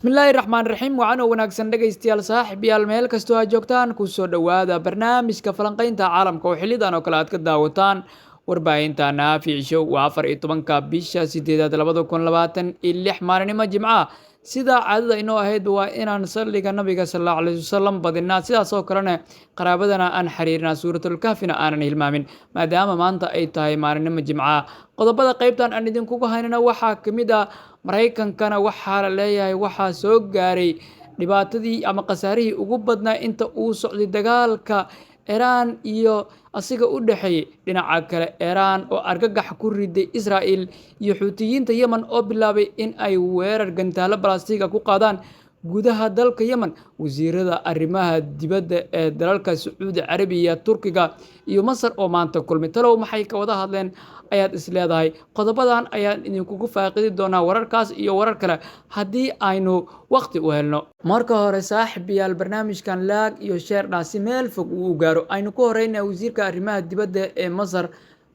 bismillaahi raxmaan raxiim wacan oo wanaagsan dhegaystayaal saaxiibayaal meel kastoo aad joogtaan kusoo dhowaada barnaamijka falanqaynta caalamka oo xilidan oo kale aad ka daawataan warbaahinta naafic show waa 14 bisha 8 2026 maalinimo jimca sida caadada inoo ahayd waa inaan salliga nabiga sallallahu alayhi wasallam badinaa sidaas oo kalena qaraabadana aan xiriirnaa suuratul kahfina aanan hilmaamin maadaama maanta ay tahay maalinimo jimca qodobada qaybtan aan idinkugu haynana waxaa kamid ah Mareykankana waxaa la leeyahay waxaa soo gaaray dhibaatadii ama qasaarihii ugu badnaa inta uu socday dagaalka Iran iyo asiga u dhaxeeyay dhinaca kale Iran oo argagax ku riday Israel iyo Xuutiyiinta Yemen oo bilaabay in ay weerar gantaalo balastiga ku qaadaan gudaha dalka Yemen wasiirada arrimaha dibadda ee dalalka Sacuudi Carabiya Turkiga iyo Masar oo maanta kulmay talow maxay ka wada hadleen ayaad isleedahay qodobadan ayaan idinkugu faaqidi doonaa wararkaas iyo warar kale haddii aynu waqti u helno marka hore saaxiibayaal barnaamijkan laag iyo share dhaasi meel fog uu gaaro aynu ku horeynaa wasiirka arrimaha dibadda ee Masar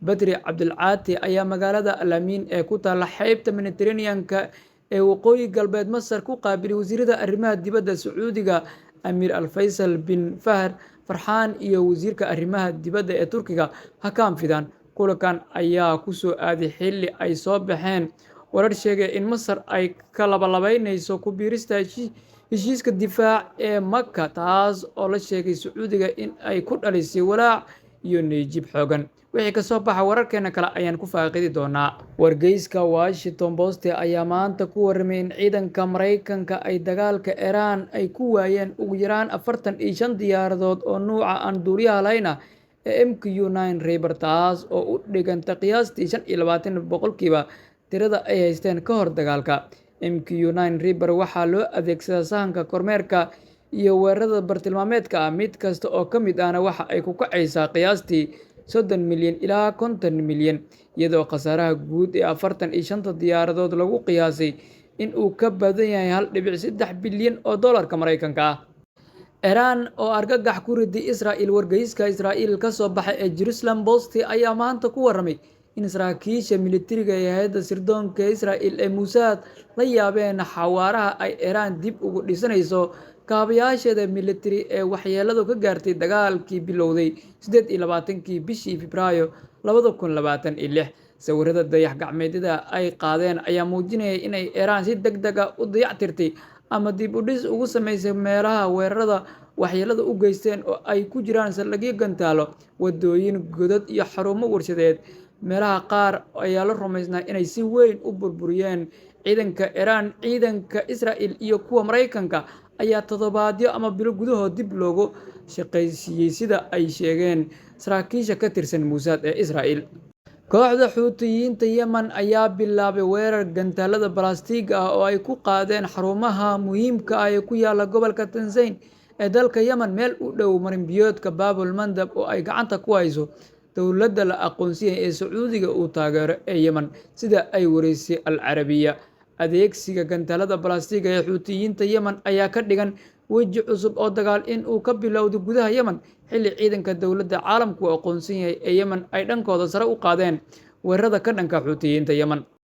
Badri Abdulcaati ayaa magaalada Al-Amin ee ku taala xeebta Mediterranean-ka ee waqooyi galbeed Masar ku qaabilay wasiirada arrimaha dibadda Sacuudiga Amir Al-Faisal bin Fahd Farxaan iyo wasiirka arrimaha dibadda ee Turkiga Hakan Fidan kulankan ayaa ku soo aaday xilli ay soo baxeen warar sheegay in Masar ay ka labalabeynayso ku biirista heshiiska difaac ee Makka taas oo la sheegay Sacuudiga in ay ku dhalisay walaac iyo niyad xoogan wixii ka soo baxa wararkeena kale ayaan ku faaqidi doonaa wargeyska Washington Post ayaa maanta ku warramay in ciidanka Mareykanka ay dagaalka Iran ay ku waayeen ugu yaraan 45 diyaaradood oo nuuca aan duuliyaha lahayn MQ-9 Reaper taas oo u dhiganta qiyaastii 25% tirada ay haysteen ka hor dagaalka MQ-9 Reaper waxaa loo adeegsadaa sahanka kormeerka iyo weerarada bartilmaameedka mid kasta oo ka mid ahna waxa ay ku kacaysaa qiyaastii 30 milyan ilaa 50 milyan iyadoo khasaaraha guud ee 45 diyaaradood lagu qiyaasay in uu ka badan yahay 1.3 bilyan oo dollarka Mareykanka ah Iran oo argagax ku riday Israel wargeyska Israel ka soo baxay ee Jerusalem Post ayaa maanta ku warramay in saraakiisha militariga ee hay'adda sirdoonka Israel ee Mossad la yaabeen xawaaraha ay Iran dib ugu dhisanayso kaabayaasheeda militari ee waxyeeladu ka gaartay dagaalkii bilowday 28 bishii Febraayo 2026 sawirada dayax gacmeedyada ay qaadeen ayaa muujinaya in ay Iran si degdeg ah u dayactirtay ama dib u dhis ugu sameysay meelaha weerarada waxyeelada u geysteen oo ay ku jiraan saldhigyo gantaalo wadooyin godad iyo xarumo warshadeed meelaha qaar ayaa la rumaysnaa inay si weyn u burburiyeen ciidanka Iran ciidanka Israel iyo kuwa Mareykanka ayaa toddobaadyo ama bilo gudahood dib loogu shaqaysiiyay sida ay sheegeen saraakiisha ka tirsan Mossad ee Israel kooxda Xuutiyiinta Yemen ayaa bilaabay weerar gantaalada balastiga ah oo ay ku qaadeen xarumaha muhiimka ah ee ku yaala gobolka Tanzania ee dalka Yemen meel u dhow marinbiyoodka Babul Mandab oo ay gacanta ku hayso dowladda la aqoonsiiyay ee Sacuudiga uu taageero ee Yemen sida ay wareysay Al Arabiya adeegsiga gantaalada balastiga ee Xuutiyiinta Yemen ayaa ka dhigan weji cusub oo dagaal in uu ka bilowdo gudaha Yemen xilli ciidanka dowladda caalamku aqoonsan yahay ee Yemen ay dhankooda sare u qaadeen weerarada ka dhanka Xuutiyiinta Yemen